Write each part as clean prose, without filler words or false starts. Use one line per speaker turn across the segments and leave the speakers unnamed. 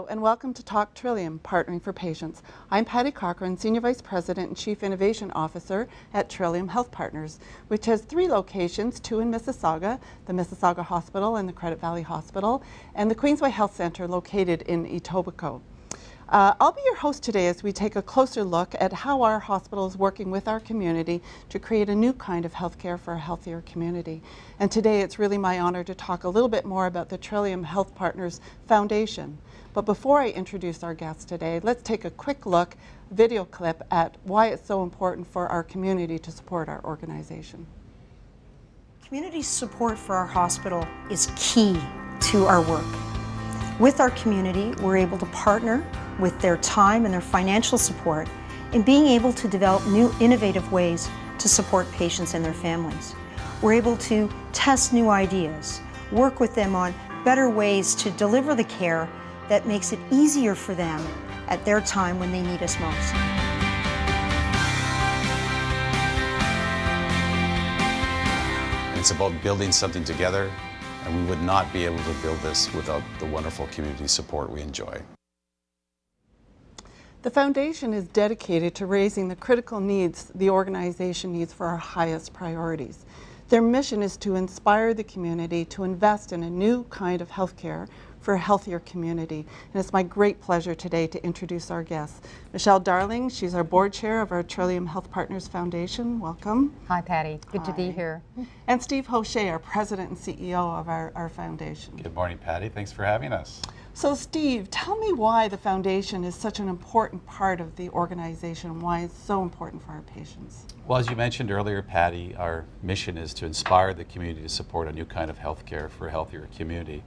and welcome to Talk Trillium, Partnering for Patients. I'm Patty Cochran, Senior Vice President and Chief Innovation Officer at Trillium Health Partners, which has 3 locations, 2 in Mississauga, the Mississauga Hospital and the Credit Valley Hospital, and the Queensway Health Centre located in Etobicoke. I'll be your host today as we take a closer look at how our hospital is working with our community to create a new kind of healthcare for a healthier community. And today it's really my honor to talk a little bit more about the Trillium Health Partners Foundation. But before I introduce our guests today, let's take a quick look, video clip, at why it's so important for our community to support our organization.
Community support for our hospital is key to our work. With our community, we're able to partner with their time and their financial support in being able to develop new innovative ways to support patients and their families. We're able to test new ideas, work with them on better ways to deliver the care that makes it easier for them at their time when they need us most.
It's about building something together, and we would not be able to build this without the wonderful community support we enjoy.
The foundation is dedicated to raising the critical needs the organization needs for our highest priorities. Their mission is to inspire the community to invest in a new kind of healthcare for a healthier community. And it's my great pleasure today to introduce our guests. Michelle Darling, she's our board chair of our Trillium Health Partners Foundation. Welcome.
Hi, Patty. Good to be here.
And Steve Hochet, our president and CEO of our foundation.
Good morning, Patty. Thanks for having us.
So Steve, tell me why the foundation is such an important part of the organization, why it's so important for our patients.
Well, as you mentioned earlier, Patty, our mission is to inspire the community to support a new kind of healthcare for a healthier community.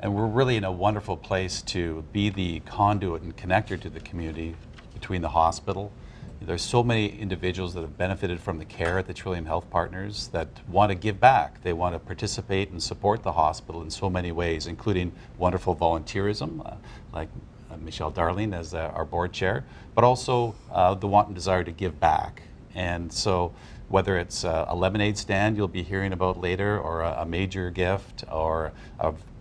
And we're really in a wonderful place to be the conduit and connector to the community between the hospital. There's so many individuals that have benefited from the care at the Trillium Health Partners that want to give back. They want to participate and support the hospital in so many ways, including wonderful volunteerism, like Michelle Darling as our board chair, but also the want and desire to give back. And so whether it's a lemonade stand you'll be hearing about later, or a major gift, or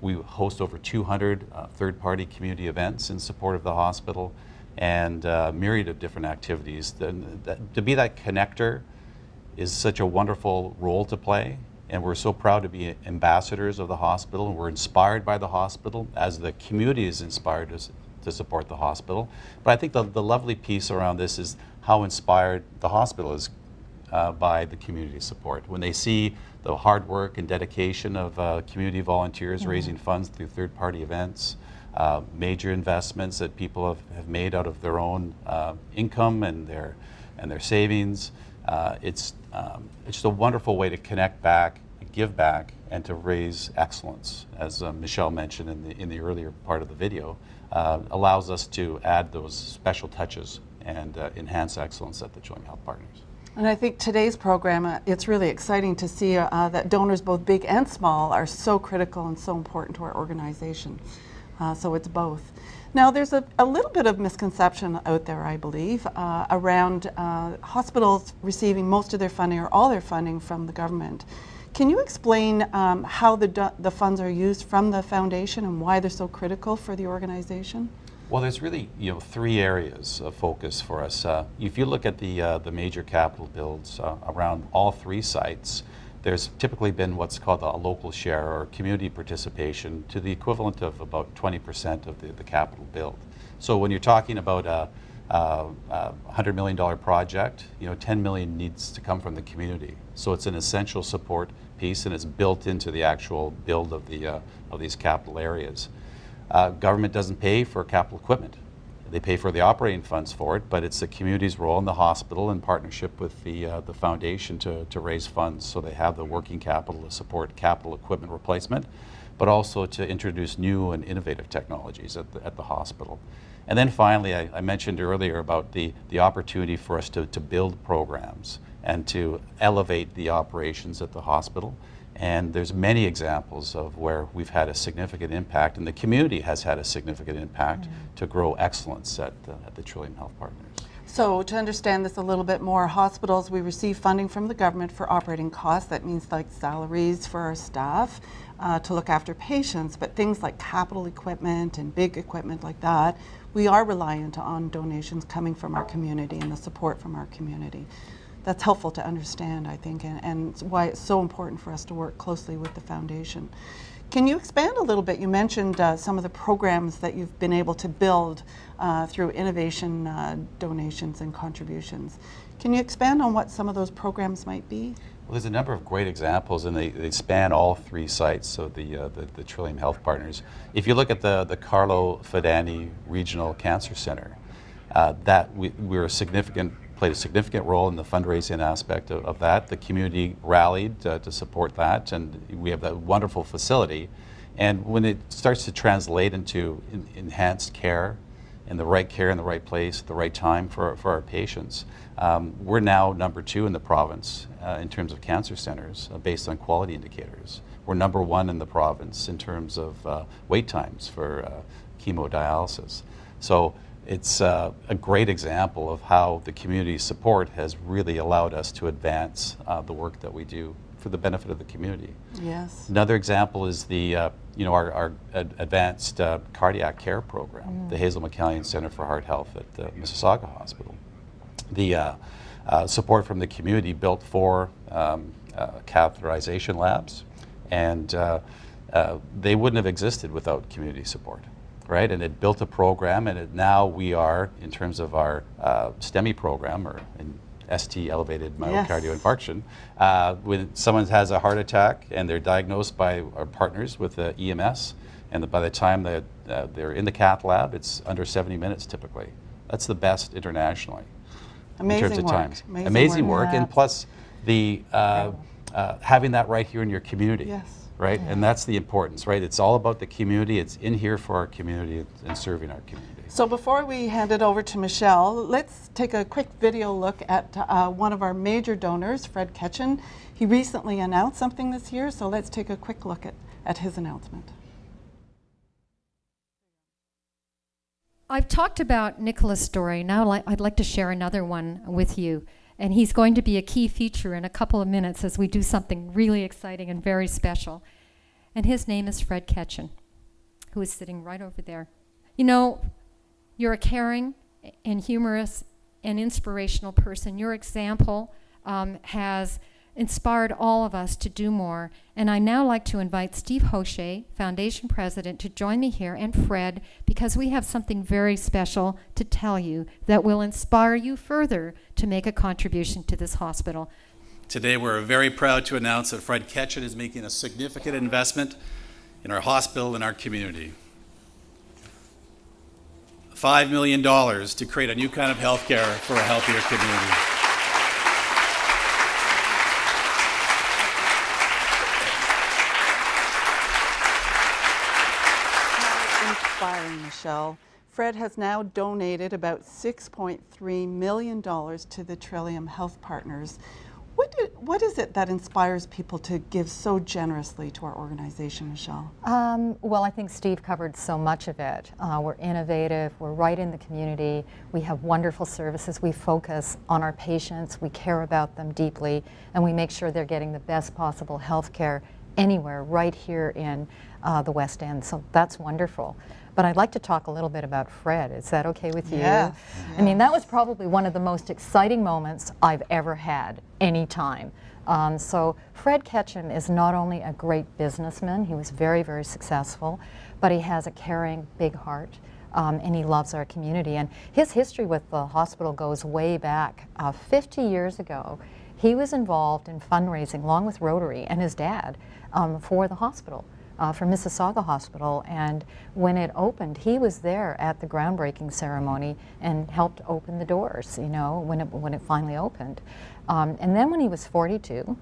we host over 200 third-party community events in support of the hospital, and a myriad of different activities. To be that connector is such a wonderful role to play, and we're so proud to be ambassadors of the hospital, and we're inspired by the hospital as the community is inspired to support the hospital. But I think the lovely piece around this is how inspired the hospital is by the community support. When they see the hard work and dedication of community volunteers raising funds through third-party events, major investments that people have made out of their own income and their savings. It's just a wonderful way to connect back, give back, and to raise excellence, as Michelle mentioned in the earlier part of the video. Allows us to add those special touches and enhance excellence at the Trillium Health Partners.
And I think today's program, it's really exciting to see that donors, both big and small, are so critical and so important to our organization. So it's both. Now, there's a little bit of misconception out there, I believe, around hospitals receiving most of their funding or all their funding from the government. Can you explain how the funds are used from the foundation and why they're so critical for the organization?
Well, there's really 3 areas of focus for us. If you look at the major capital builds around all 3 sites, there's typically been what's called a local share or community participation to the equivalent of about 20% of the capital build. So when you're talking about a $100 million project, $10 million needs to come from the community. So it's an essential support piece, and it's built into the actual build of these capital areas. Government doesn't pay for capital equipment. They pay for the operating funds for it, but it's the community's role in the hospital in partnership with the foundation to raise funds, so they have the working capital to support capital equipment replacement, but also to introduce new and innovative technologies at the hospital. And then finally, I mentioned earlier about the opportunity for us to build programs and to elevate the operations at the hospital. And there's many examples of where we've had a significant impact, and the community has had a significant impact to grow excellence at the Trillium Health Partners.
So to understand this a little bit more, hospitals, we receive funding from the government for operating costs. That means like salaries for our staff to look after patients, but things like capital equipment and big equipment like that, we are reliant on donations coming from our community and the support from our community. That's helpful to understand, I think, and why it's so important for us to work closely with the foundation. Can you expand a little bit? You mentioned some of the programs that you've been able to build through innovation donations and contributions. Can you expand on what some of those programs might be?
Well, there's a number of great examples, and they span all 3 sites, so the Trillium Health Partners. If you look at the Carlo Fidani Regional Cancer Center, played a significant role in the fundraising aspect of that. The community rallied to support that, and we have that wonderful facility. And when it starts to translate into enhanced care, and the right care in the right place at the right time for our patients, we're now number 2 in the province in terms of cancer centers based on quality indicators. We're number 1 in the province in terms of wait times for chemodialysis. So it's a great example of how the community support has really allowed us to advance the work that we do for the benefit of the community.
Yes.
Another example is our advanced cardiac care program, the Hazel McCallion Center for Heart Health at the Mississauga Hospital. The support from the community built 4 catheterization labs, and they wouldn't have existed without community support. Right, and it built a program, and now we are, in terms of our STEMI program, or in ST, elevated myocardial infarction, when someone has a heart attack and they're diagnosed by our partners with EMS, and by the time they're in the cath lab, it's under 70 minutes typically. That's the best internationally.
Amazing
in terms of
work.
times. Amazing work,
Yeah.
And plus the having that right here in your community.
Yes.
Right, and that's the importance, right? It's all about the community. It's in here for our community and serving our community.
So before we hand it over to Michelle, let's take a quick video look at one of our major donors, Fred Ketchen. He recently announced something this year, so let's take a quick look at his announcement.
I've talked about Nicola's story. Now I'd like to share another one with you. And he's going to be a key feature in a couple of minutes as we do something really exciting and very special. And his name is Fred Ketchen, who is sitting right over there. You know, you're a caring and humorous and inspirational person. Your example has inspired all of us to do more. And I now like to invite Steve Hochet, Foundation President, to join me here, and Fred, because we have something very special to tell you that will inspire you further to make a contribution to this hospital.
Today we're very proud to announce that Fred Ketchen is making a significant investment in our hospital and our community. $5 million to create a new kind of healthcare for a healthier community.
Inspiring, Michelle. Fred has now donated about $6.3 million to the Trillium Health Partners. What is it that inspires people to give so generously to our organization, Michelle?
Well, I think Steve covered so much of it. We're innovative, we're right in the community, we have wonderful services, we focus on our patients, we care about them deeply, and we make sure they're getting the best possible health care anywhere right here in the West End. So that's wonderful. But I'd like to talk a little bit about Fred. Is that okay with you?
Yes.
I mean, that was probably one of the most exciting moments I've ever had, any time. So Fred Ketchen is not only a great businessman, he was very, very successful, but he has a caring, big heart, and he loves our community. And his history with the hospital goes way back. 50 years ago, he was involved in fundraising, along with Rotary and his dad, for the hospital. For Mississauga Hospital, and when it opened, he was there at the groundbreaking ceremony and helped open the doors, you know, when it finally opened. And then when he was 42,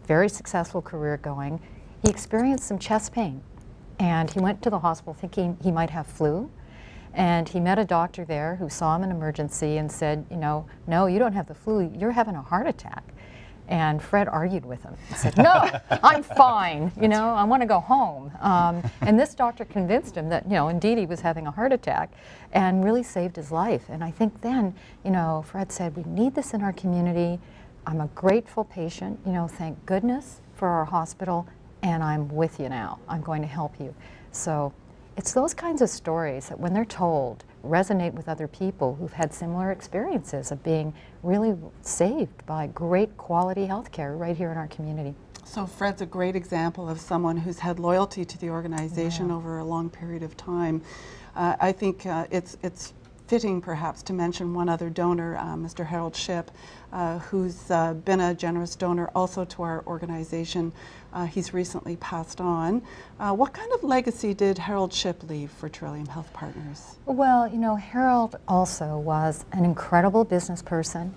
very successful career going, he experienced some chest pain, and he went to the hospital thinking he might have flu, and he met a doctor there who saw him in emergency and said, you know, no, you don't have the flu, you're having a heart attack. And Fred argued with him. He said, no, I'm fine, you know, I want to go home. And this doctor convinced him that, you know, indeed he was having a heart attack and really saved his life. And I think then, you know, Fred said, we need this in our community. I'm a grateful patient, you know, thank goodness for our hospital, and I'm with you now. I'm going to help you. So it's those kinds of stories that when they're told resonate with other people who've had similar experiences of being really saved by great quality health care right here in our community.
So Fred's a great example of someone who's had loyalty to the organization over a long period of time. I think it's fitting perhaps to mention one other donor, Mr. Harold Shipp, who's been a generous donor also to our organization. He's recently passed on. What kind of legacy did Harold Shipp leave for Trillium Health Partners?
Well, you know, Harold also was an incredible business person,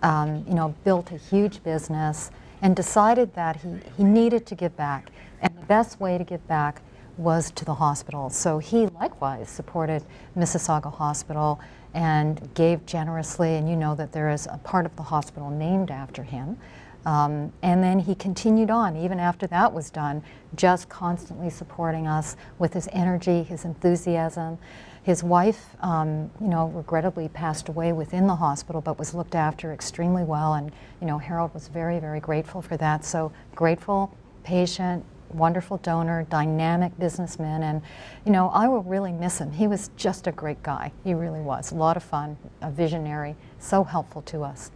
you know, built a huge business and decided that he needed to give back. And the best way to give back was to the hospital. So he likewise supported Mississauga Hospital and gave generously, and you know that there is a part of the hospital named after him. And then he continued on, even after that was done, just constantly supporting us with his energy, his enthusiasm. His wife, you know, regrettably passed away within the hospital, but was looked after extremely well, and, you know, Harold was very, very grateful for that. So grateful, patient, wonderful donor, dynamic businessman, and, you know, I will really miss him. He was just a great guy. He really was. A lot of fun, a visionary, so helpful to us.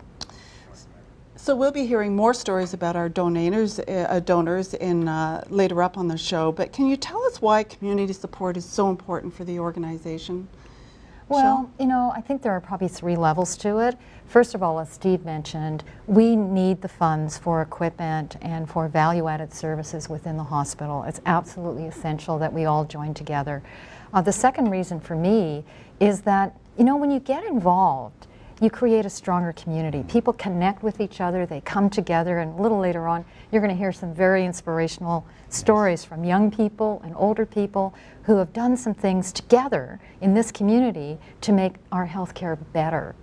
So we'll be hearing more stories about our donors in later up on the show, but can you tell us why community support is so important for the organization?
Well, you know, I think there are probably 3 levels to it. First of all, as Steve mentioned, we need the funds for equipment and for value-added services within the hospital. It's absolutely essential that we all join together. The second reason for me is that, you know, when you get involved, you create a stronger community. People connect with each other, they come together, and a little later on, you're going to hear some very inspirational stories from young people and older people who have done some things together in this community to make our healthcare better.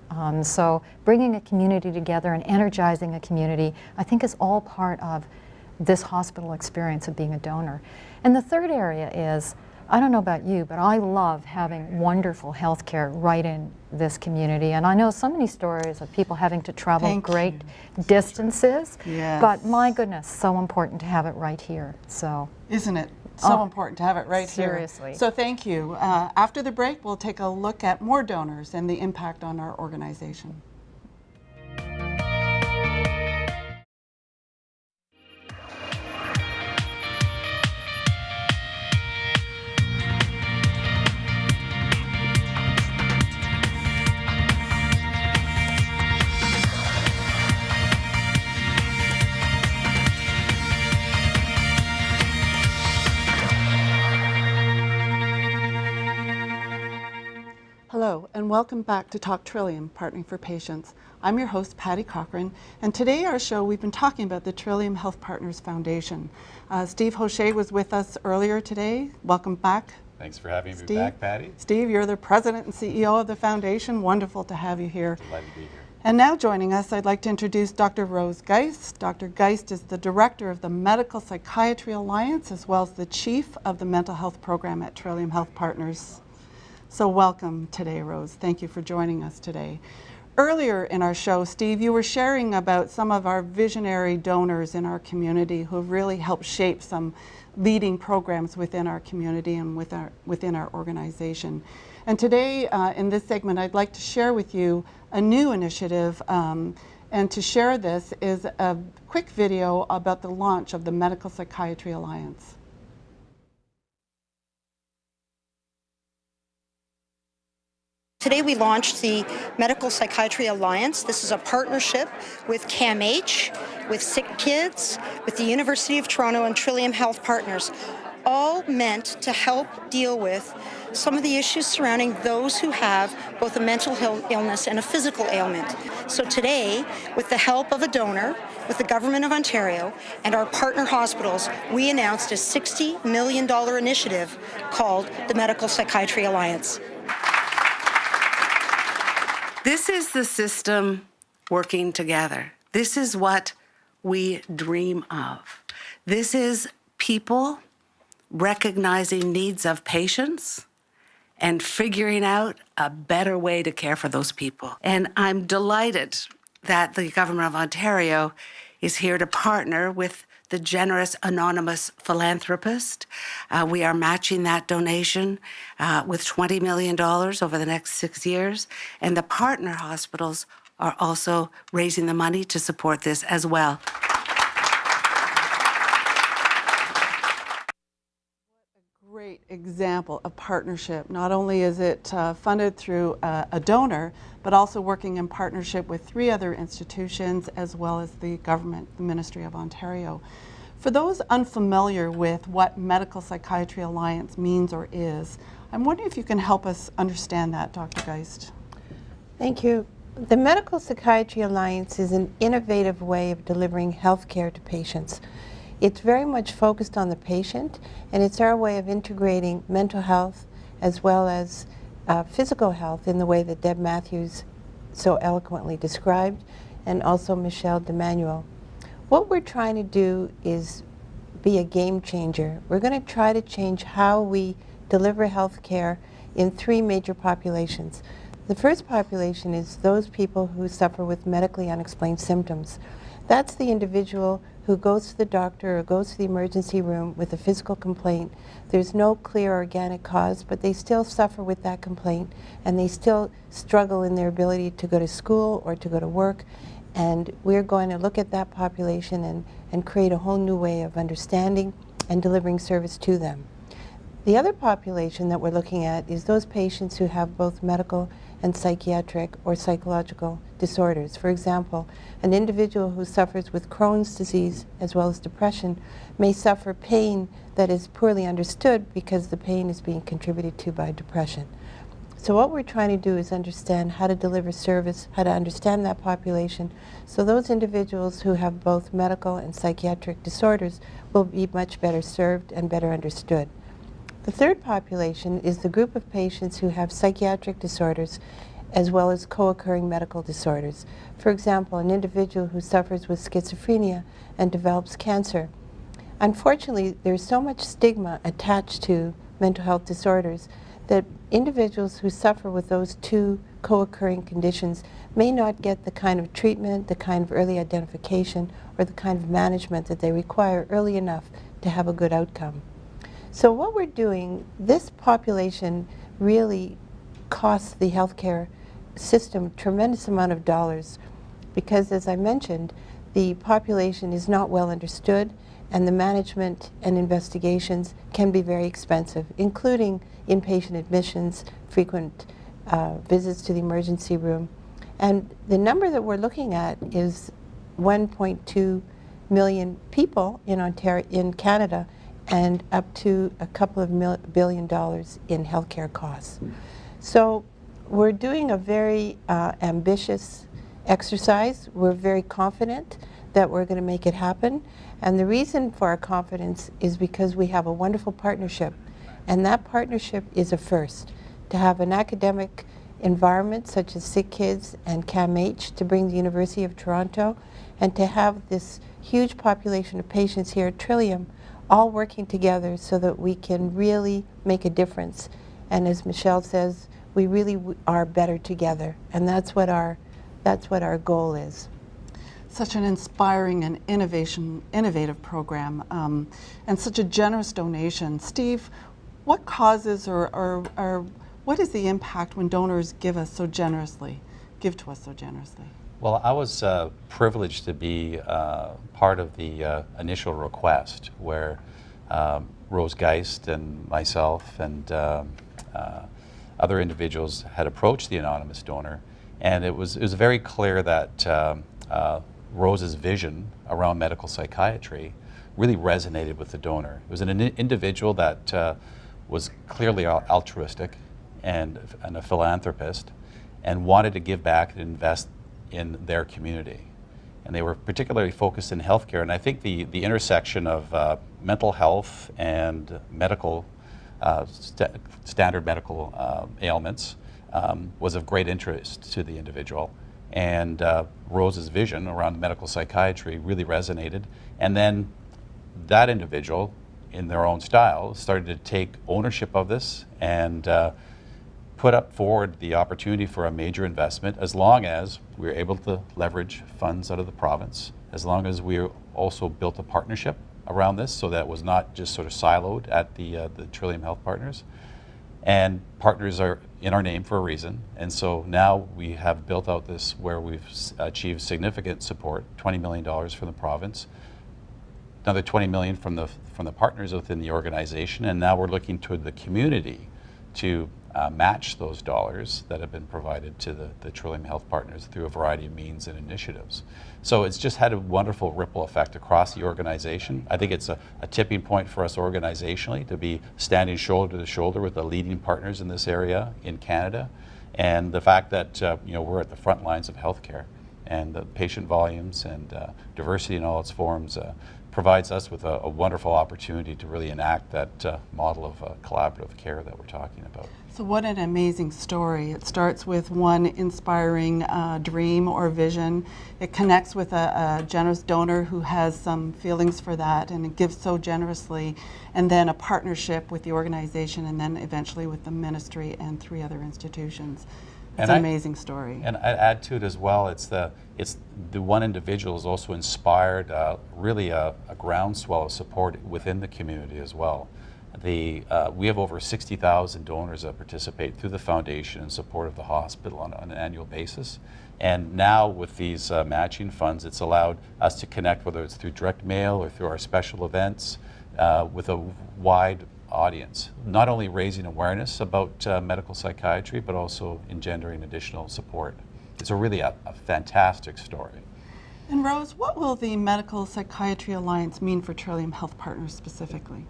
So bringing a community together and energizing a community, I think, is all part of this hospital experience of being a donor. And the third area is, I don't know about you, but I love having wonderful health care right in this community. And I know so many stories of people having to travel great distances.
Yes.
But my goodness, so important to have it right here. So,
isn't it so important to have it right here?
Seriously.
So thank you. After the break, we'll take a look at more donors and the impact on our organization. Hello, and welcome back to Talk Trillium, Partnering for Patients. I'm your host, Patty Cochran, and today our show, we've been talking about the Trillium Health Partners Foundation. Steve Hoche was with us earlier today. Welcome back.
Thanks for having me back, Patty.
Steve, you're the president and CEO of the foundation. Wonderful to have you here.
Delighted to be here.
And now joining us, I'd like to introduce Dr. Rose Geist. Dr. Geist is the director of the Medical Psychiatry Alliance, as well as the chief of the mental health program at Trillium Health Partners. So welcome today, Rose. Thank you for joining us today. Earlier in our show, Steve, you were sharing about some of our visionary donors in our community who have really helped shape some leading programs within our community and within our organization. And today, in this segment, I'd like to share with you a new initiative. And to share this is a quick video about the launch of the Medical Psychiatry Alliance.
Today we launched the Medical Psychiatry Alliance. This is a partnership with CAMH, with Sick Kids, with the University of Toronto and Trillium Health Partners, all meant to help deal with some of the issues surrounding those who have both a mental illness and a physical ailment. So today, with the help of a donor, with the Government of Ontario and our partner hospitals, we announced a $60 million initiative called the Medical Psychiatry Alliance.
This is the system working together. This is what we dream of. This is people recognizing needs of patients and figuring out a better way to care for those people. And I'm delighted that the Government of Ontario is here to partner with the generous anonymous philanthropist. We are matching that donation with $20 million over the next 6 years. And the partner hospitals are also raising the money to support this as well.
Great example of partnership. Not only is it funded through a donor, but also working in partnership with 3 other institutions as well as the government, the Ministry of Ontario. For those unfamiliar with what Medical Psychiatry Alliance means or is, I'm wondering if you can help us understand that, Dr. Geist.
Thank you. The Medical Psychiatry Alliance is an innovative way of delivering health care to patients. It's very much focused on the patient, and it's our way of integrating mental health as well as physical health in the way that Deb Matthews so eloquently described, and also Michelle DeManuel. What we're trying to do is be a game changer. We're going to try to change how we deliver health care in 3 major populations. The first population is those people who suffer with medically unexplained symptoms. That's the individual who goes to the doctor or goes to the emergency room with a physical complaint. There's no clear organic cause, but they still suffer with that complaint, and they still struggle in their ability to go to school or to go to work. And we're going to look at that population and create a whole new way of understanding and delivering service to them. The other population that we're looking at is those patients who have both medical and psychiatric or psychological disorders. For example, an individual who suffers with Crohn's disease as well as depression may suffer pain that is poorly understood because the pain is being contributed to by depression. So what we're trying to do is understand how to deliver service, how to understand that population, so those individuals who have both medical and psychiatric disorders will be much better served and better understood. The third population is the group of patients who have psychiatric disorders as well as co-occurring medical disorders. For example, an individual who suffers with schizophrenia and develops cancer. Unfortunately, there's so much stigma attached to mental health disorders that individuals who suffer with those 2 co-occurring conditions may not get the kind of treatment, the kind of early identification, or the kind of management that they require early enough to have a good outcome. So what we're doing, this population really costs the healthcare system a tremendous amount of dollars because, as I mentioned, the population is not well understood, and the management and investigations can be very expensive, including inpatient admissions, frequent visits to the emergency room. And the number that we're looking at is 1.2 million people in Ontario, in Canada, and up to a couple of $1 billion in healthcare costs. So we're doing a very ambitious exercise. We're very confident that we're going to make it happen. And the reason for our confidence is because we have a wonderful partnership. And that partnership is a first. To have an academic environment such as Sick Kids and CAMH to bring the University of Toronto, and to have this huge population of patients here at Trillium all working together so that we can really make a difference. And as Michelle says, we really are better together, and that's what our goal is.
Such an inspiring and innovative program, and such a generous donation. Steve, what causes or what is the impact when donors give to us so generously?
Well, I was privileged to be part of the initial request where Rose Geist and myself and other individuals had approached the anonymous donor, and it was very clear that Rose's vision around medical psychiatry really resonated with the donor. It was an individual that was clearly altruistic and a philanthropist and wanted to give back and invest in their community. And they were particularly focused in healthcare, and I think the intersection of mental health and medical standard medical ailments was of great interest to the individual. and Rose's vision around medical psychiatry really resonated. And then that individual, in their own style, started to take ownership of this and put up forward the opportunity for a major investment, as long as we were able to leverage funds out of the province, as long as we also built a partnership around this, so that it was not just sort of siloed at the Trillium Health Partners. And partners are in our name for a reason. And so now we have built out this where we've achieved significant support, $20 million from the province, another $20 million from the partners within the organization, and now we're looking to the community to match those dollars that have been provided to the Trillium Health Partners through a variety of means and initiatives. So it's just had a wonderful ripple effect across the organization. I think it's a tipping point for us organizationally to be standing shoulder to shoulder with the leading partners in this area in Canada, and the fact that we're at the front lines of healthcare, and the patient volumes and diversity in all its forms provides us with a wonderful opportunity to really enact that model of collaborative care that we're talking about.
So what an amazing story. It starts with one inspiring dream or vision. It connects with a generous donor who has some feelings for that and it gives so generously, and then a partnership with the organization, and then eventually with the ministry and 3 other institutions. It's an amazing story.
And I add to it as well, it's the one individual has also inspired really a groundswell of support within the community as well. We have over 60,000 donors that participate through the foundation in support of the hospital on an annual basis. And now with these matching funds, it's allowed us to connect, whether it's through direct mail or through our special events, with a wide audience, not only raising awareness about medical psychiatry, but also engendering additional support. It's really a fantastic story.
And Rose, what will the Medical Psychiatry Alliance mean for Trillium Health Partners specifically?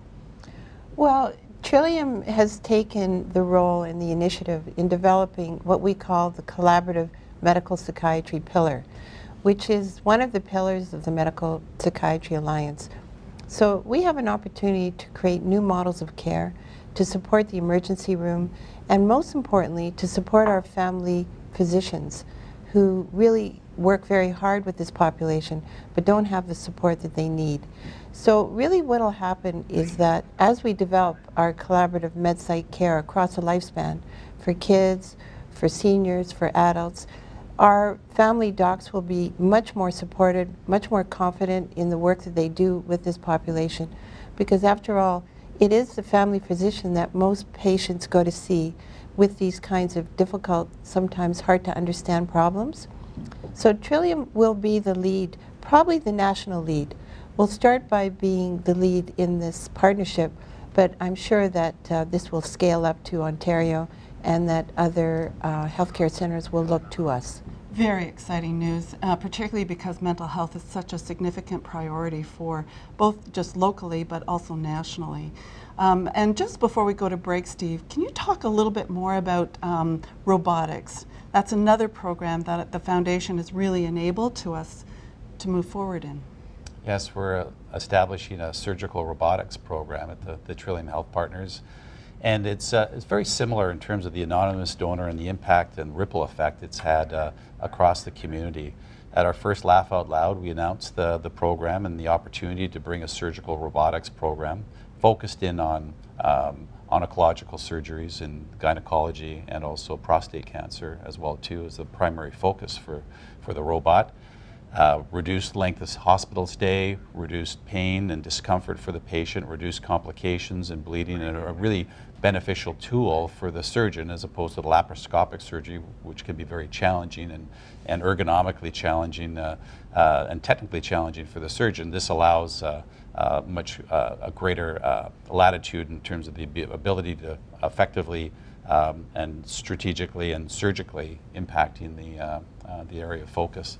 Well, Trillium has taken the role in the initiative in developing what we call the collaborative medical psychiatry pillar, which is one of the pillars of the Medical Psychiatry Alliance. So we have an opportunity to create new models of care, to support the emergency room, and most importantly, to support our family physicians who really work very hard with this population but don't have the support that they need. So really what will happen is that as we develop our collaborative med-psych care across a lifespan for kids, for seniors, for adults, our family docs will be much more supported, much more confident in the work that they do with this population, because after all, it is the family physician that most patients go to see with these kinds of difficult, sometimes hard to understand problems. So Trillium will be the lead, probably the national lead. We'll start by being the lead in this partnership, but I'm sure that this will scale up to Ontario and that other healthcare centers will look to us.
Very exciting news, particularly because mental health is such a significant priority for both just locally but also nationally. And just before we go to break, Steve, can you talk a little bit more about robotics? That's another program that the foundation has really enabled to us to move forward in.
Yes, we're establishing a surgical robotics program at the Trillium Health Partners. And it's very similar in terms of the anonymous donor and the impact and ripple effect it's had across the community. At our first Laugh Out Loud, we announced the program and the opportunity to bring a surgical robotics program focused in on oncological surgeries in gynecology and also prostate cancer as well too as the primary focus for the robot. Reduced length of hospital stay, reduced pain and discomfort for the patient, reduced complications and bleeding, and a really beneficial tool for the surgeon as opposed to the laparoscopic surgery, which can be very challenging and ergonomically challenging and technically challenging for the surgeon. This allows a greater latitude in terms of the ability to effectively and strategically and surgically impacting the area of focus.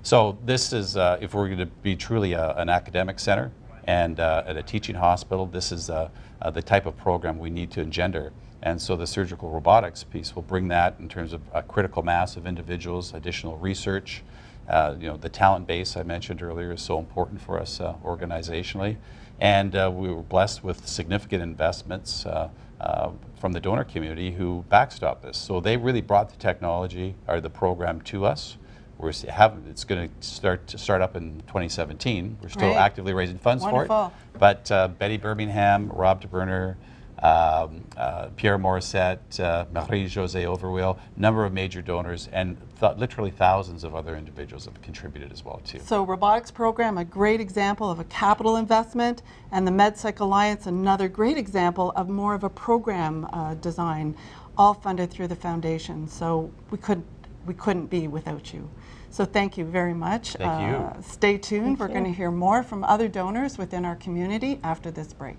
So this is, if we're going to be truly an academic center and at a teaching hospital, this is the type of program we need to engender. And so the surgical robotics piece will bring that in terms of a critical mass of individuals, additional research. The talent base I mentioned earlier is so important for us organizationally. And we were blessed with significant investments from the donor community who backstop this. So they really brought the technology or the program to us. It's going to start up in 2017. We're still
Right.
actively raising funds
Wonderful.
for it. But Betty Birmingham, Rob DeBerner, Pierre Morissette, Marie-Josée Overwheel, number of major donors, and literally thousands of other individuals have contributed as well too.
So robotics program, a great example of a capital investment, and the MedPsych Alliance, another great example of more of a program design, all funded through the foundation. So we couldn't be without you. So thank you very much.
Thank you.
Stay tuned. We're going to hear more from other donors within our community after this break.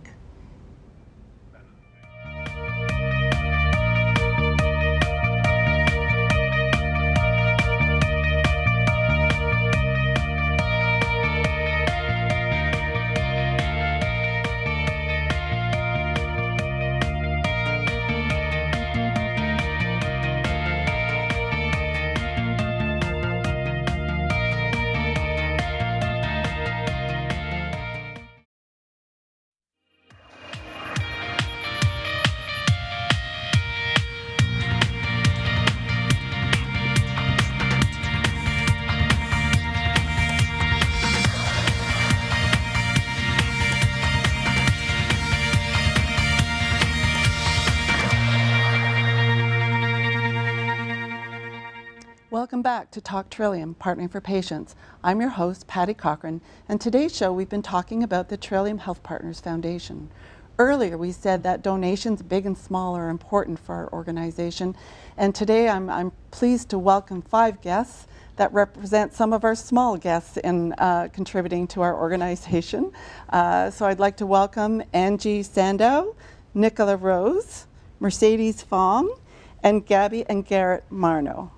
Welcome back to Talk Trillium, Partnering for Patients. I'm your host, Patty Cochran, and today's show we've been talking about the Trillium Health Partners Foundation. Earlier we said that donations, big and small, are important for our organization, and today I'm pleased to welcome 5 guests that represent some of our small guests in contributing to our organization. So I'd like to welcome Angie Sandow, Nicola Rose, Mercedes Fong, and Gabby and Garrett Marno.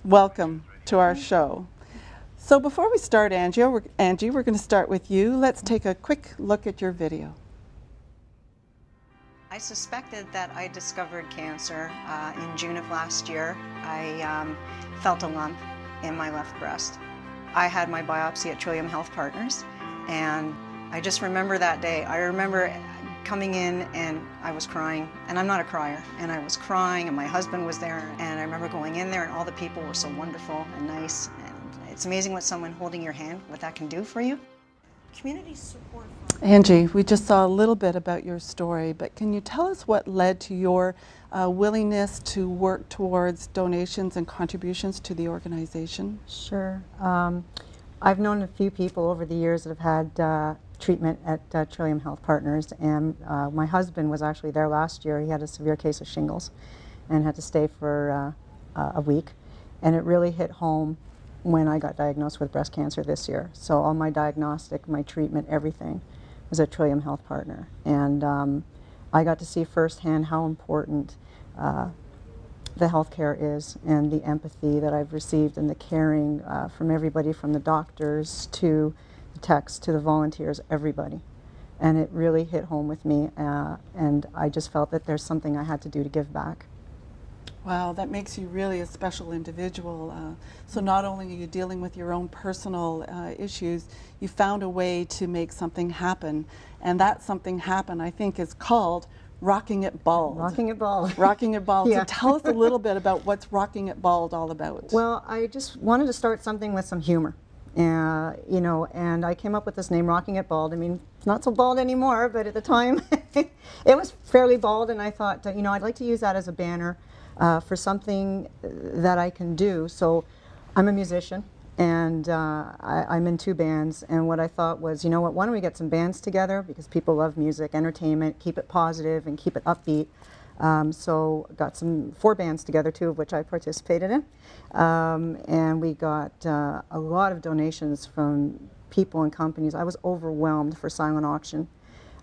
Welcome to our show. So before we start, Angie, we're going to start with you. Let's take a quick look at your video.
I suspected that I discovered cancer in June of last year. I felt a lump in my left breast. I had my biopsy at Trillium Health Partners, and I just remember that day. I remember coming in and I was crying, and I'm not a crier, and I was crying, and my husband was there, and I remember going in there and all the people were so wonderful and nice, and it's amazing what someone holding your hand, what that can do for you. Community support.
Angie, we just saw a little bit about your story, but can you tell us what led to your willingness to work towards donations and contributions to the organization?
Sure. I've known a few people over the years that have had treatment at Trillium Health Partners, and my husband was actually there last year. He had a severe case of shingles and had to stay for a week, and it really hit home when I got diagnosed with breast cancer this year. So all my diagnostic, my treatment, everything was at Trillium Health Partner, and I got to see firsthand how important the healthcare is, and the empathy that I've received and the caring from everybody, from the doctors to the techs to the volunteers, everybody. And it really hit home with me, and I just felt that there's something I had to do to give back.
Wow, that makes you really a special individual. So not only are you dealing with your own personal issues, you found a way to make something happen. And that something happen, I think, is called Rocking It Bald.
Rocking It Bald.
Rocking It Bald.
Yeah.
So tell us a little bit about what's Rocking It Bald all about.
Well, I just wanted to start something with some humor. You know, and I came up with this name, Rocking It Bald. I mean, it's not so bald anymore, but at the time it was fairly bald, and I thought, you know, I'd like to use that as a banner for something that I can do. So I'm a musician, and I'm in 2 bands, and what I thought was, you know what, why don't we get some bands together, because people love music, entertainment, keep it positive and keep it upbeat. So got 4 bands together, 2 of which I participated in, and we got a lot of donations from people and companies. I was overwhelmed for silent auction,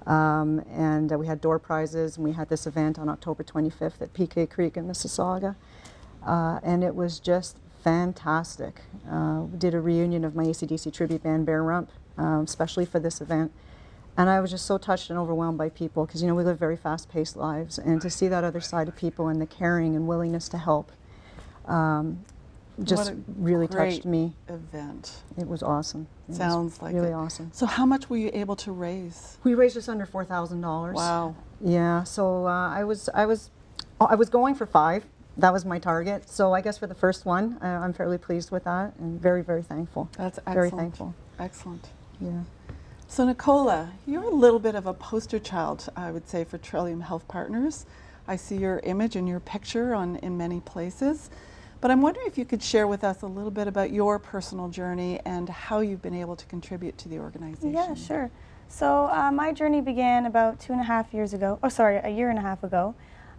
and we had door prizes, and we had this event on October 25th at PK Creek in Mississauga, and it was just fantastic. We did a reunion of my AC/DC tribute band, Bear Rump, especially for this event. And I was just so touched and overwhelmed by people, because, you know, we live very fast-paced lives, and to see that other side of people and the caring and willingness to help just really touched me.
Event.
It was awesome.
Sounds like
really
it.
awesome.
So how much were you able to raise?
We raised just under $4,000.
Wow.
Yeah. So I was going for 5, that was my target. So I guess for the first one, I'm fairly pleased with that and very, very thankful.
That's excellent.
Very thankful.
Excellent.
Yeah.
So Nicola, you're a little bit of a poster child, I would say, for Trillium Health Partners. I see your image and your picture in many places. But I'm wondering if you could share with us a little bit about your personal journey and how you've been able to contribute to the organization.
Yeah, sure. So my journey began about 2.5 years ago. Oh, sorry, a year and a half ago.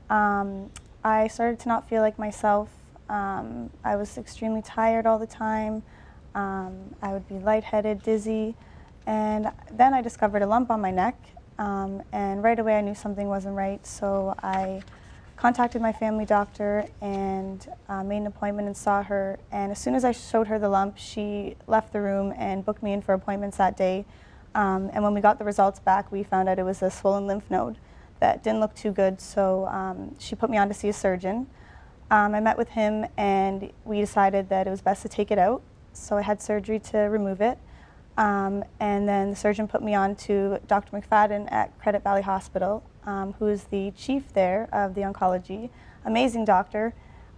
I started to not feel like myself. I was extremely tired all the time. I would be lightheaded, dizzy. And then I discovered a lump on my neck. And right away I knew something wasn't right. So I contacted my family doctor and made an appointment and saw her. And as soon as I showed her the lump, she left the room and booked me in for appointments that day. And when we got the results back, we found out it was a swollen lymph node that didn't look too good. So she put me on to see a surgeon. I met with him and we decided that it was best to take it out. So I had surgery to remove it. And then the surgeon put me on to Dr. McFadden at Credit Valley Hospital, who is the chief there of the oncology. Amazing doctor.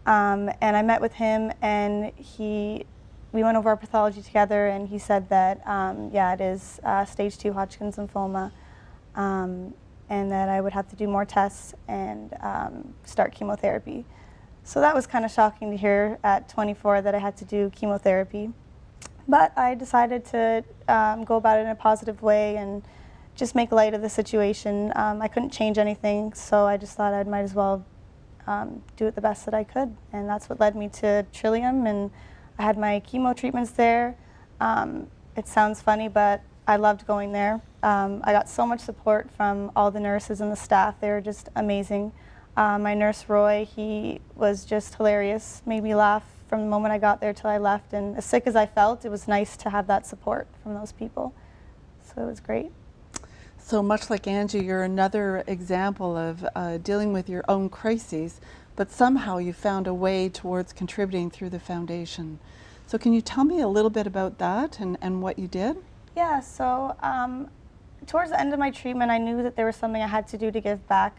And I met with him and we went over our pathology together and he said that, yeah, it is stage 2 Hodgkin's lymphoma and that I would have to do more tests and start chemotherapy. So that was kind of shocking to hear at 24 that I had to do chemotherapy. But I decided to go about it in a positive way and just make light of the situation. I couldn't change anything, so I just thought I might as well do it the best that I could. And that's what led me to Trillium, and I had my chemo treatments there. It sounds funny, but I loved going there. I got so much support from all the nurses and the staff. They were just amazing. My nurse, Roy, he was just hilarious, made me laugh from the moment I got there till I left. And as sick as I felt, it was nice to have that support from those people. So it was great.
So much like Angie, you're another example of dealing with your own crises, but somehow you found a way towards contributing through the foundation. So can you tell me a little bit about that and what you did?
Yeah, so towards the end of my treatment, I knew that there was something I had to do to give back.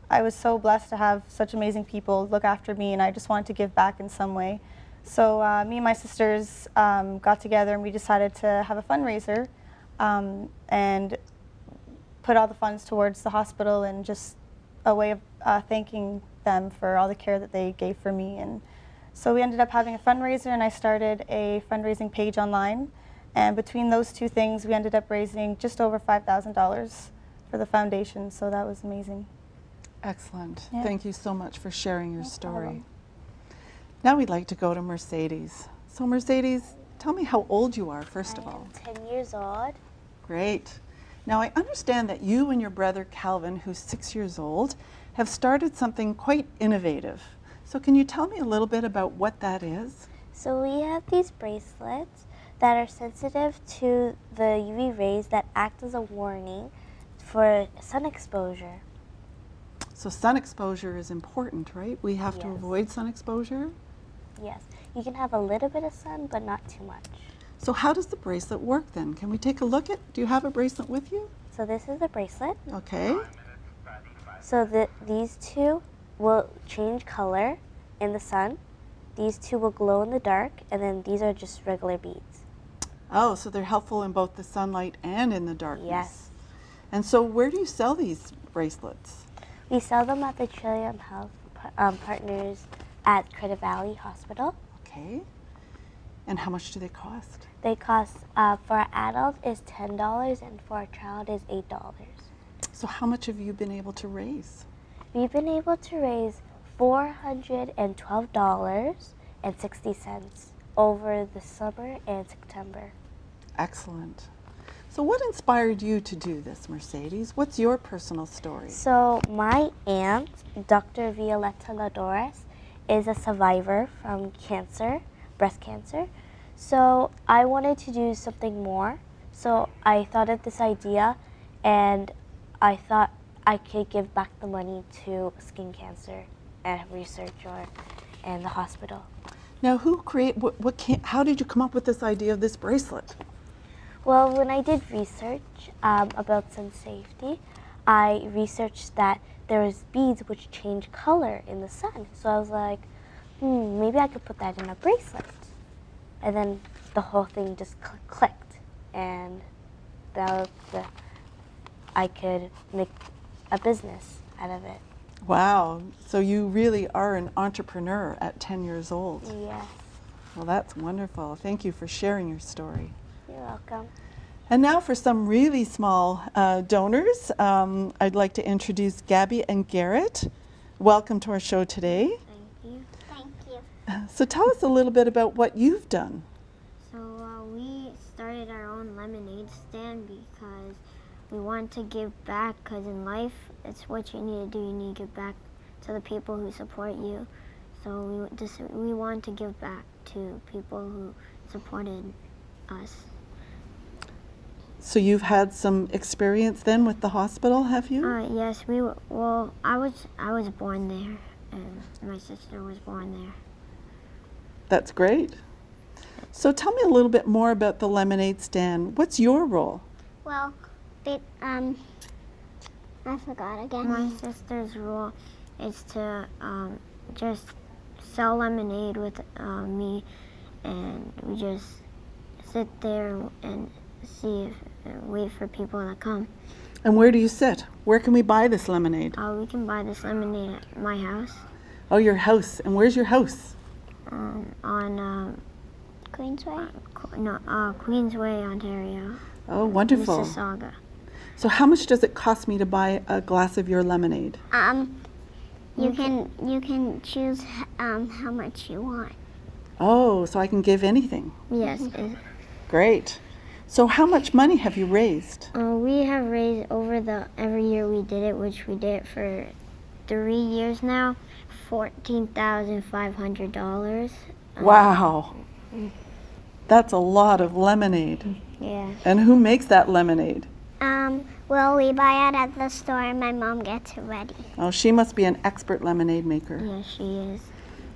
I was so blessed to have such amazing people look after me, and I just wanted to give back in some way. So me and my sisters got together and we decided to have a fundraiser and put all the funds towards the hospital and just a way of thanking them for all the care that they gave for me. And so we ended up having a fundraiser and I started a fundraising page online. And between those two things, we ended up raising just over $5,000 for the foundation, so that was amazing.
Excellent.
Yeah.
Thank you so much for sharing your
No
story.
problem.
Now we'd like to go to Mercedes. So Mercedes, tell me how old you are, first of all.
I'm 10 years old.
Great. Now I understand that you and your brother Calvin, who's 6 years old, have started something quite innovative. So can you tell me a little bit about what that is?
So we have these bracelets that are sensitive to the UV rays that act as a warning for sun exposure.
So sun exposure is important, right? We have to
Yes.
avoid sun exposure.
Yes, you can have a little bit of sun, but not too much.
So how does the bracelet work then? Can we take a look at, do you have a bracelet with you?
So this is the bracelet.
Okay.
So these two will change color in the sun. These two will glow in the dark, and then these are just regular beads.
Oh, so they're helpful in both the sunlight and in the darkness.
Yes.
And so where do you sell these bracelets?
We sell them at the Trillium Health Partners at Credit Valley Hospital.
Okay. And how much do they cost?
They cost, for an adult is $10 and for a child is $8.
So how much have you been able to raise?
We've been able to raise $412.60 over the summer and September.
Excellent. So what inspired you to do this, Mercedes? What's your personal story?
So my aunt, Dr. Violetta Ladores, is a survivor from cancer, breast cancer. So I wanted to do something more. So I thought of this idea and I thought I could give back the money to skin cancer and research and the hospital.
Now, how did you come up with this idea of this bracelet?
Well, when I did research about sun safety, I researched that there was beads which change color in the sun. So I was like, maybe I could put that in a bracelet. And then the whole thing just clicked, and that was I could make a business out of it.
Wow, so you really are an entrepreneur at 10 years old.
Yes.
Well, that's wonderful. Thank you for sharing your story.
You're welcome.
And now for some really small donors, I'd like to introduce Gabby and Garrett. Welcome to our show today.
Thank you. Thank you.
So tell us a little bit about what you've done.
So we started our own lemonade stand because we want to give back, because in life, it's what you need to do. You need to give back to the people who support you. So we want to give back to people who supported us.
So you've had some experience then with the hospital, have you?
Yes, I was born there, and my sister was born there.
That's great. So tell me a little bit more about the lemonade stand. What's your role?
Well, I forgot again. My sister's role is to just sell lemonade with me, and we just sit there and wait for people to come.
And where do you sit? Where can we buy this lemonade?
We can buy this lemonade at my house.
Oh, your house. And where's your house?
On
Queensway?
Queensway, Ontario.
Oh, wonderful.
Mississauga.
So how much does it cost me to buy a glass of your lemonade?
You can choose how much you want.
Oh, so I can give anything.
Yes.
Great. So how much money have you raised?
We have raised every year we did it, which we did it for 3 years now, $14,500.
Wow. That's a lot of lemonade.
Yeah.
And who makes that lemonade?
Well, we buy it at the store and my mom gets it ready.
Oh, she must be an expert lemonade maker.
Yes, she is.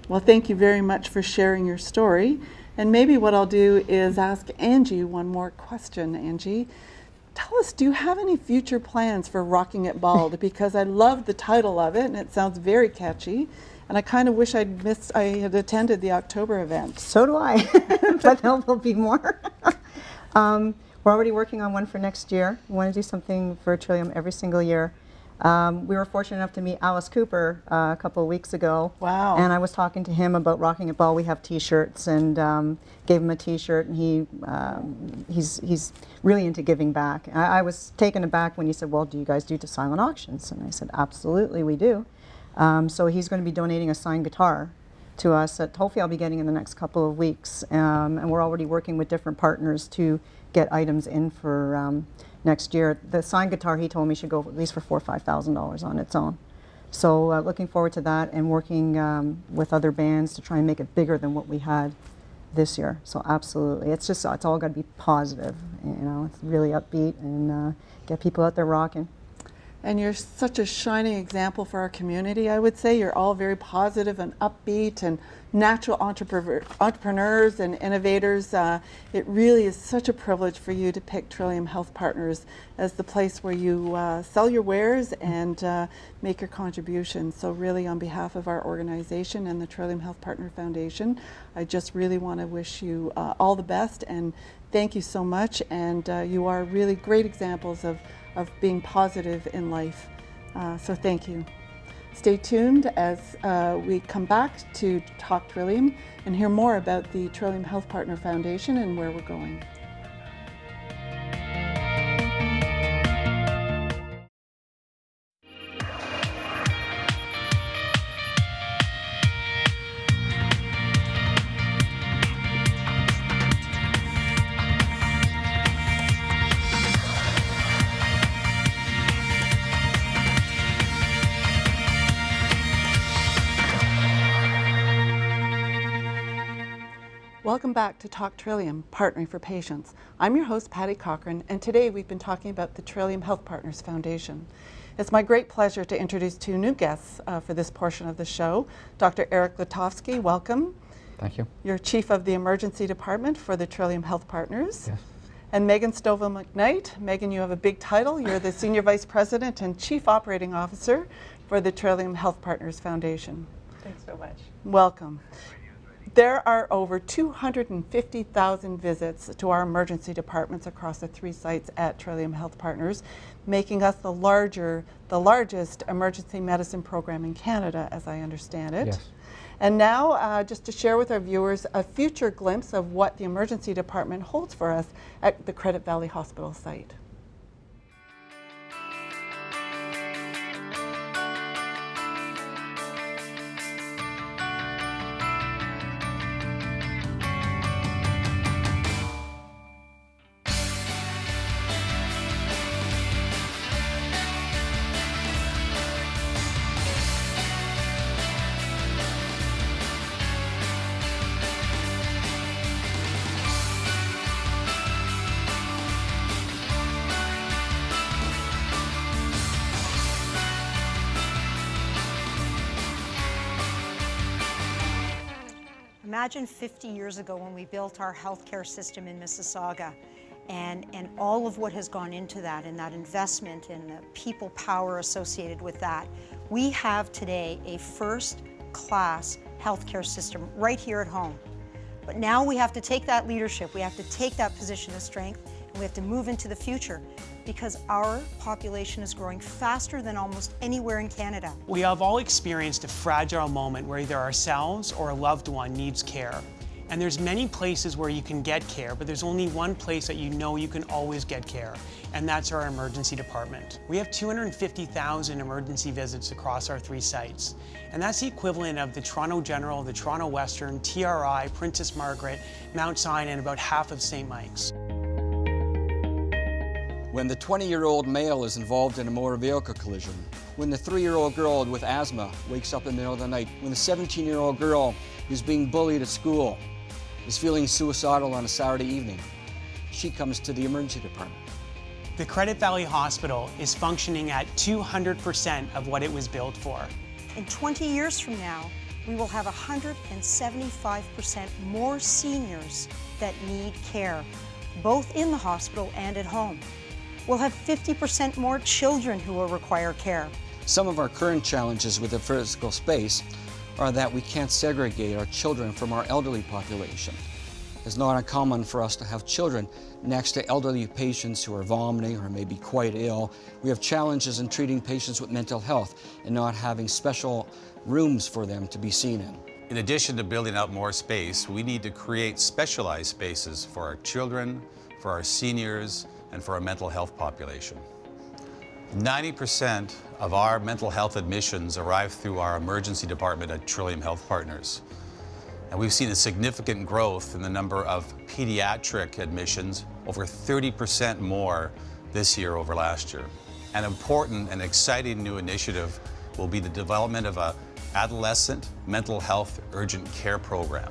Well, thank you very much for sharing your story. And maybe what I'll do is ask Angie one more question. Angie, tell us, do you have any future plans for Rocking It Bald? Because I love the title of it and it sounds very catchy. And I kind of wish I had attended the October event.
So do I, but there will be more. We're already working on one for next year. We want to do something for Trillium every single year. We were fortunate enough to meet Alice Cooper a couple of weeks ago.
Wow.
And I was talking to him about Rocking It Ball. We have T-shirts, and gave him a T-shirt, and he's really into giving back. I was taken aback when he said, well, do you guys do silent auctions? And I said, absolutely, we do. So he's going to be donating a signed guitar to us that hopefully I'll be getting in the next couple of weeks. And we're already working with different partners to get items in for next year. The signed guitar, he told me, should go at least for $4,000 or $5,000 on its own. So looking forward to that, and working with other bands to try and make it bigger than what we had this year. So absolutely, it's all got to be positive. You know, it's really upbeat and get people out there rocking.
And you're such a shining example for our community, I would say. You're all very positive and upbeat and natural entrepreneurs and innovators. It really is such a privilege for you to pick Trillium Health Partners as the place where you sell your wares and make your contributions. So really, on behalf of our organization and the Trillium Health Partner Foundation, I just really want to wish you all the best, and thank you so much. And you are really great examples of being positive in life. So thank you. Stay tuned as we come back to Talk Trillium and hear more about the Trillium Health Partner Foundation and where we're going. Welcome back to Talk Trillium, Partnering for Patients. I'm your host, Patty Cochran, and today we've been talking about the Trillium Health Partners Foundation. It's my great pleasure to introduce two new guests for this portion of the show. Dr. Eric Lutovsky, welcome.
Thank you.
You're Chief of the Emergency Department for the Trillium Health Partners.
Yes.
And Megan Stovall-McKnight. Megan, you have a big title. You're the Senior Vice President and Chief Operating Officer for the Trillium Health Partners Foundation.
Thanks so much.
Welcome. There are over 250,000 visits to our emergency departments across the 3 sites at Trillium Health Partners, making us the largest emergency medicine program in Canada, as I understand it.
Yes.
And now, just to share with our viewers a future glimpse of what the emergency department holds for us at the Credit Valley Hospital site.
Imagine 50 years ago when we built our healthcare system in Mississauga and all of what has gone into that and that investment and the people power associated with that. We have today a first-class healthcare system right here at home. But now we have to take that leadership, we have to take that position of strength, and we have to move into the future because our population is growing faster than almost anywhere in Canada.
We have all experienced a fragile moment where either ourselves or a loved one needs care. And there's many places where you can get care, but there's only one place that you know you can always get care, and that's our emergency department. We have 250,000 emergency visits across our 3 sites, and that's the equivalent of the Toronto General, the Toronto Western, TRI, Princess Margaret, Mount Sinai, and about half of St. Mike's.
When the 20-year-old male is involved in a motor vehicle collision, when the 3-year-old girl with asthma wakes up in the middle of the night, when the 17-year-old girl who's being bullied at school is feeling suicidal on a Saturday evening, she comes to the emergency department.
The Credit Valley Hospital is functioning at 200% of what it was built for.
In 20 years from now, we will have 175% more seniors that need care, both in the hospital and at home. We'll have 50% more children who will require care.
Some of our current challenges with the physical space are that we can't segregate our children from our elderly population. It's not uncommon for us to have children next to elderly patients who are vomiting or maybe quite ill. We have challenges in treating patients with mental health and not having special rooms for them to be seen in.
In addition to building out more space, we need to create specialized spaces for our children, for our seniors, and for our mental health population. 90% of our mental health admissions arrive through our emergency department at Trillium Health Partners. And we've seen a significant growth in the number of pediatric admissions, over 30% more this year over last year. An important and exciting new initiative will be the development of an adolescent mental health urgent care program.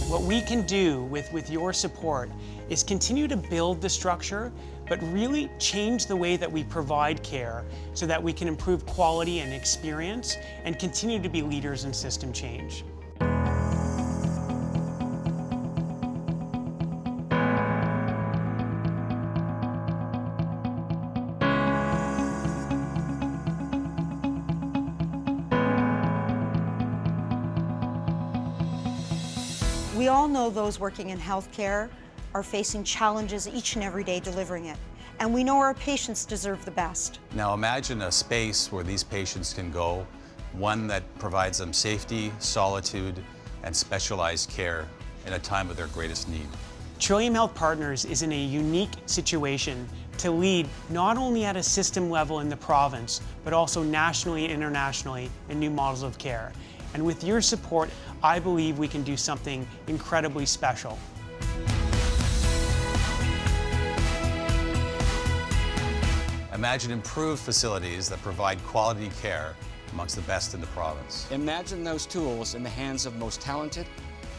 What we can do with your support is continue to build the structure, but really change the way that we provide care so that we can improve quality and experience and continue to be leaders in system change.
We all know those working in healthcare are facing challenges each and every day delivering it. And we know our patients deserve the best.
Now imagine a space where these patients can go, one that provides them safety, solitude, and specialized care in a time of their greatest need.
Trillium Health Partners is in a unique situation to lead not only at a system level in the province, but also nationally and internationally in new models of care. And with your support, I believe we can do something incredibly special.
Imagine improved facilities that provide quality care amongst the best in the province.
Imagine those tools in the hands of most talented,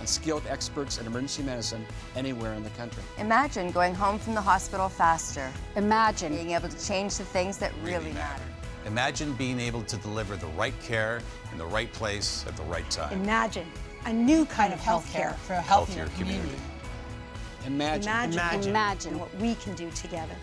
and skilled experts in emergency medicine anywhere in the country.
Imagine going home from the hospital faster. Imagine being able to change the things that really matter.
Imagine being able to deliver the right care in the right place at the right time.
Imagine a new kind of healthcare for a healthier community.
Imagine
what we can do together.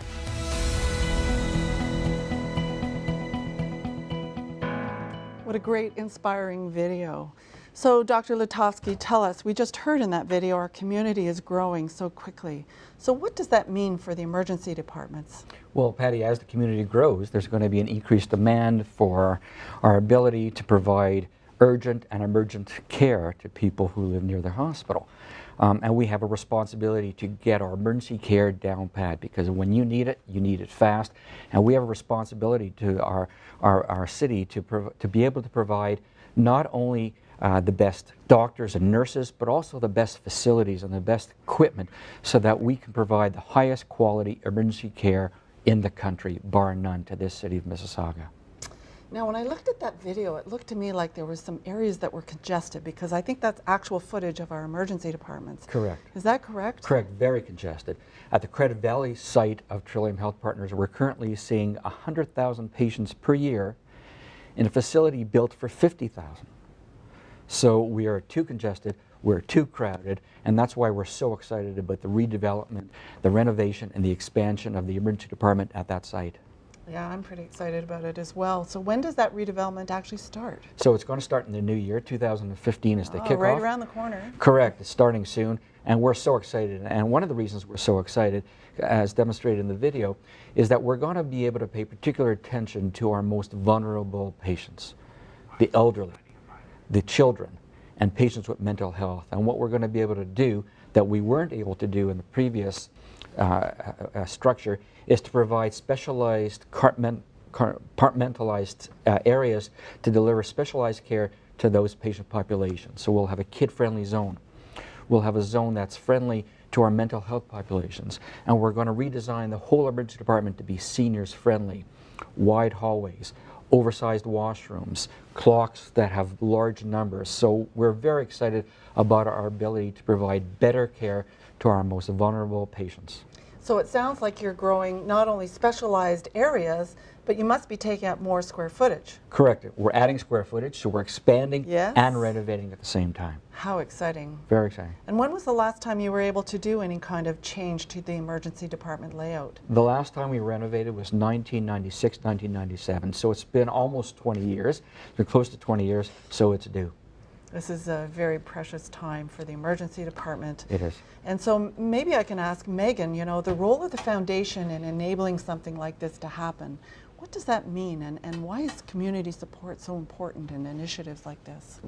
What a great, inspiring video. So, Dr. Lutovsky, tell us, we just heard in that video our community is growing so quickly. So what does that mean for the emergency departments?
Well, Patty, as the community grows, there's going to be an increased demand for our ability to provide urgent and emergent care to people who live near their hospital. And we have a responsibility to get our emergency care down pat, because when you need it fast. And we have a responsibility to our city to be able to provide not only the best doctors and nurses, but also the best facilities and the best equipment so that we can provide the highest quality emergency care in the country, bar none, to this city of Mississauga.
Now, when I looked at that video, it looked to me like there were some areas that were congested, because I think that's actual footage of our emergency departments.
Correct.
Is that correct?
Correct, very congested. At the Credit Valley site of Trillium Health Partners, we're currently seeing 100,000 patients per year in a facility built for 50,000. So we are too congested, we're too crowded, and that's why we're so excited about the redevelopment, the renovation, and the expansion of the emergency department at that site.
Yeah, I'm pretty excited about it as well. So when does that redevelopment actually start?
So it's going to start in the new year, 2015 is the kickoff.
Right around the corner.
Correct, it's starting soon, and we're so excited. And one of the reasons we're so excited, as demonstrated in the video, is that we're going to be able to pay particular attention to our most vulnerable patients, the elderly, the children, and patients with mental health. And what we're going to be able to do that we weren't able to do in the previous structure is to provide specialized compartmentalized areas to deliver specialized care to those patient populations. So we'll have a kid-friendly zone. We'll have a zone that's friendly to our mental health populations. And we're going to redesign the whole emergency department to be seniors-friendly, wide hallways, oversized washrooms, clocks that have large numbers. So we're very excited about our ability to provide better care to our most vulnerable patients.
So it sounds like you're growing not only specialized areas, but you must be taking up more square footage.
Correct. We're adding square footage, so we're expanding
Yes.
and renovating at the same time.
How exciting.
Very exciting.
And when was the last time you were able to do any kind of change to the emergency department layout?
The last time we renovated was 1996, 1997, so it's been almost 20 years. It's been close to 20 years, so it's due.
This is a very precious time for the emergency department.
It is.
And so maybe I can ask Megan, you know, the role of the foundation in enabling something like this to happen. What does that mean, and why is community support so important in initiatives like this?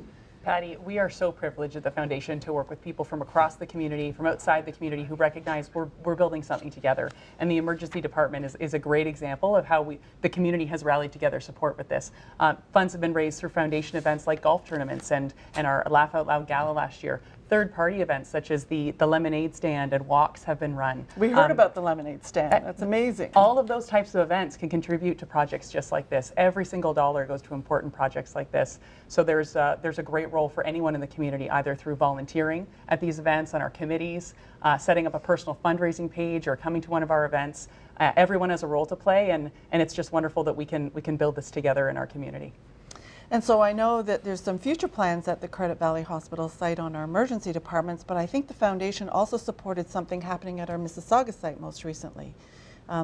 Patty, we are so privileged at the foundation to work with people from across the community, from outside the community, who recognize we're building something together. And the emergency department is a great example of how the community has rallied together support with this. Funds have been raised through foundation events like golf tournaments and our Laugh Out Loud Gala last year. Third-party events such as the lemonade stand and walks have been run.
We heard about the lemonade stand. That's amazing.
All of those types of events can contribute to projects just like this. Every single dollar goes to important projects like this. So there's a great role for anyone in the community, either through volunteering at these events on our committees, setting up a personal fundraising page, or coming to one of our events. Everyone has a role to play, and it's just wonderful that we can build this together in our community.
And so I know that there's some future plans at the Credit Valley Hospital site on our emergency departments, but I think the foundation also supported something happening at our Mississauga site most recently.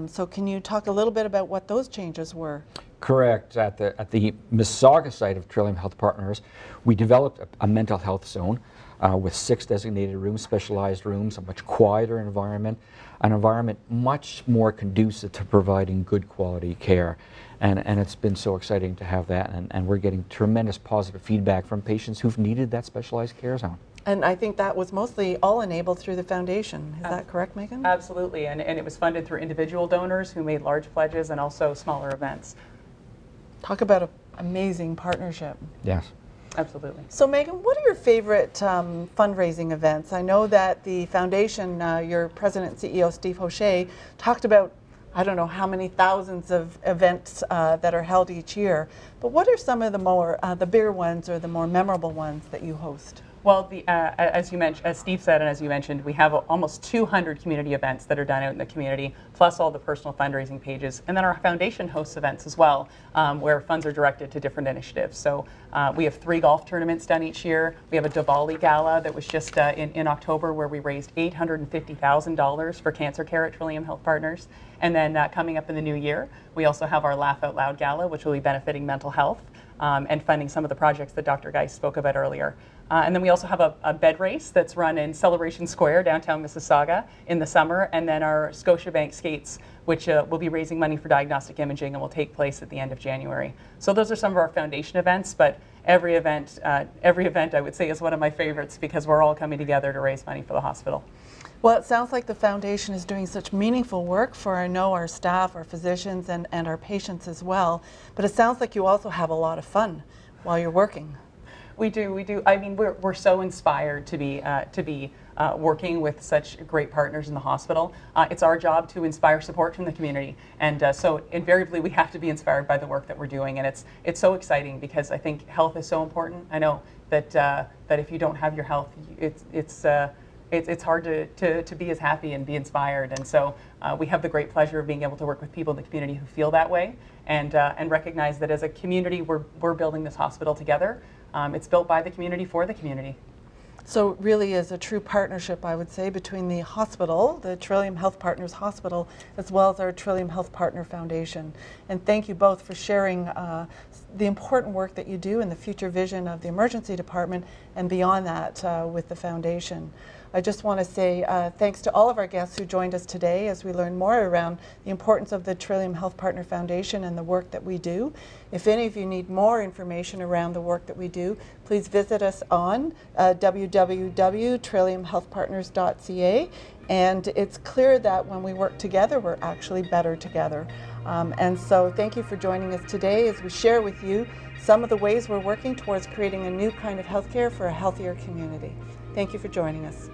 So can you talk a little bit about what those changes were?
Correct. At the Mississauga site of Trillium Health Partners, we developed a mental health zone with 6 designated rooms, specialized rooms, a much quieter environment, an environment much more conducive to providing good quality care. And it's been so exciting to have that, and we're getting tremendous positive feedback from patients who've needed that specialized care zone.
And I think that was mostly all enabled through the foundation. Is that correct, Megan?
Absolutely, and it was funded through individual donors who made large pledges and also smaller events.
Talk about an amazing partnership.
Yes.
Absolutely.
So Megan, what are your favorite fundraising events? I know that the foundation, your president and CEO, Steve Hoche, talked about I don't know how many thousands of events that are held each year, but what are some of the more, the bigger ones or the more memorable ones that you host?
Well, as Steve said, and as you mentioned, we have almost 200 community events that are done out in the community, plus all the personal fundraising pages. And then our foundation hosts events as well, where funds are directed to different initiatives. So we have 3 golf tournaments done each year. We have a Diwali Gala that was just in October, where we raised $850,000 for cancer care at Trillium Health Partners. And then coming up in the new year, we also have our Laugh Out Loud Gala, which will be benefiting mental health and funding some of the projects that Dr. Geist spoke about earlier. And then we also have a bed race that's run in Celebration Square, downtown Mississauga, in the summer, and then our Scotiabank Skates, which will be raising money for diagnostic imaging and will take place at the end of January. So those are some of our foundation events, but every event I would say is one of my favorites because we're all coming together to raise money for the hospital.
Well, it sounds like the foundation is doing such meaningful work for, I know, our staff, our physicians, and our patients as well. But it sounds like you also have a lot of fun while you're working.
We do. I mean, we're so inspired to be working with such great partners in the hospital. It's our job to inspire support from the community, and so invariably we have to be inspired by the work that we're doing. And it's so exciting because I think health is so important. I know that if you don't have your health, it's hard to be as happy and be inspired. And so we have the great pleasure of being able to work with people in the community who feel that way, and recognize that as a community we're building this hospital together. It's built by the community for the community.
So it really is a true partnership, I would say, between the hospital, the Trillium Health Partners Hospital, as well as our Trillium Health Partner Foundation. And thank you both for sharing the important work that you do and the future vision of the emergency department and beyond that with the foundation. I just want to say thanks to all of our guests who joined us today as we learn more around the importance of the Trillium Health Partner Foundation and the work that we do. If any of you need more information around the work that we do, please visit us on www.trilliumhealthpartners.ca. And it's clear that when we work together, we're actually better together. And so thank you for joining us today as we share with you some of the ways we're working towards creating a new kind of healthcare for a healthier community. Thank you for joining us.